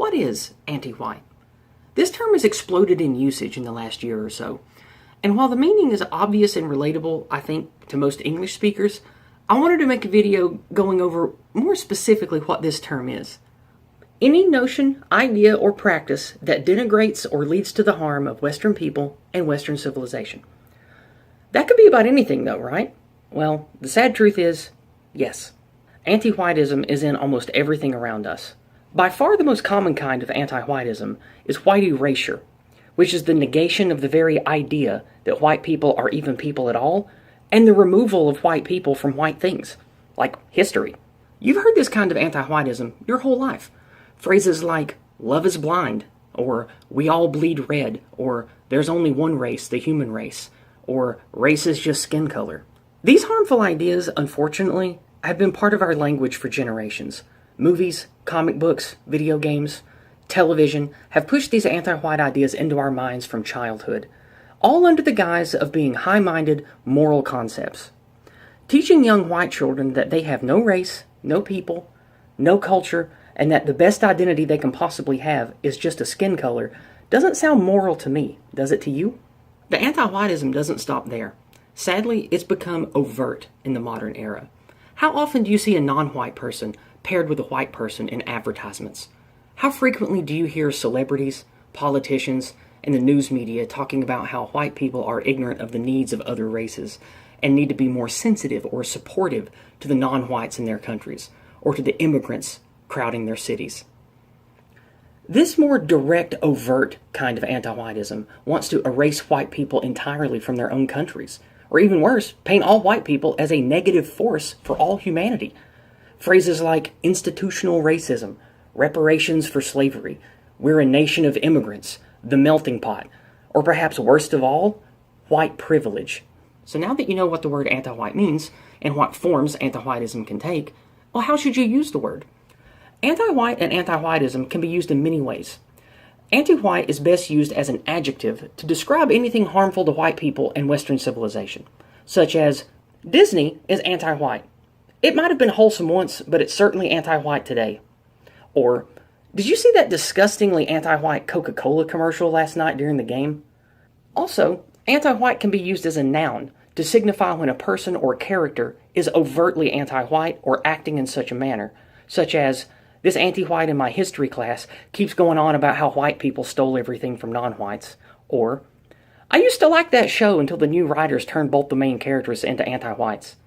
What is anti-white? This term has exploded in usage in the last year or so. And while the meaning is obvious and relatable, I think, to most English speakers, I wanted to make a video going over more specifically what this term is. Any notion, idea, or practice that denigrates or leads to the harm of Western people and Western civilization. That could be about anything though, right? Well, the sad truth is, yes. Anti-Whiteism is in almost everything around us. By far the most common kind of anti-Whiteism is white erasure, which is the negation of the very idea that white people are even people at all, and the removal of white people from white things, like history. You've heard this kind of anti-Whiteism your whole life. Phrases like, love is blind, or we all bleed red, or there's only one race, the human race, or race is just skin color. These harmful ideas, unfortunately, have been part of our language for generations. Movies, comic books, video games, television have pushed these anti-white ideas into our minds from childhood, all under the guise of being high-minded moral concepts. Teaching young white children that they have no race, no people, no culture, and that the best identity they can possibly have is just a skin color doesn't sound moral to me, does it to you? The anti-whiteism doesn't stop there. Sadly, it's become overt in the modern era. How often do you see a non-white person paired with a white person in advertisements? How frequently do you hear celebrities, politicians, and the news media talking about how white people are ignorant of the needs of other races and need to be more sensitive or supportive to the non-whites in their countries, or to the immigrants crowding their cities? This more direct, overt kind of anti-whiteism wants to erase white people entirely from their own countries, or even worse, paint all white people as a negative force for all humanity. Phrases like institutional racism, reparations for slavery, we're a nation of immigrants, the melting pot, or perhaps worst of all, white privilege. So now that you know what the word anti-white means and what forms anti-whiteism can take, well, how should you use the word? Anti-white and anti-whiteism can be used in many ways. Anti-white is best used as an adjective to describe anything harmful to white people and Western civilization, such as, Disney is anti-white. It might have been wholesome once, but it's certainly anti-white today. Or, did you see that disgustingly anti-white Coca-Cola commercial last night during the game? Also, anti-white can be used as a noun to signify when a person or character is overtly anti-white or acting in such a manner, such as, this anti-white in my history class keeps going on about how white people stole everything from non-whites. Or, I used to like that show until the new writers turned both the main characters into anti-whites.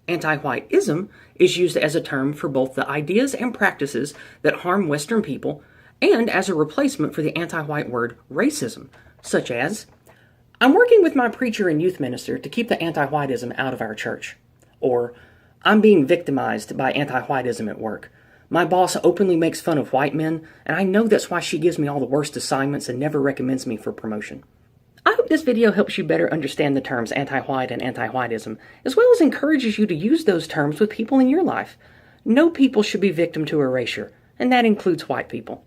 Anti-Whiteism is used as a term for both the ideas and practices that harm Western people and as a replacement for the anti-white word racism, such as, I'm working with my preacher and youth minister to keep the anti-Whiteism out of our church. Or, I'm being victimized by anti-Whiteism at work. My boss openly makes fun of white men, and I know that's why she gives me all the worst assignments and never recommends me for promotion. I hope this video helps you better understand the terms anti-white and anti-whiteism, as well as encourages you to use those terms with people in your life. No people should be victim to erasure, and that includes white people.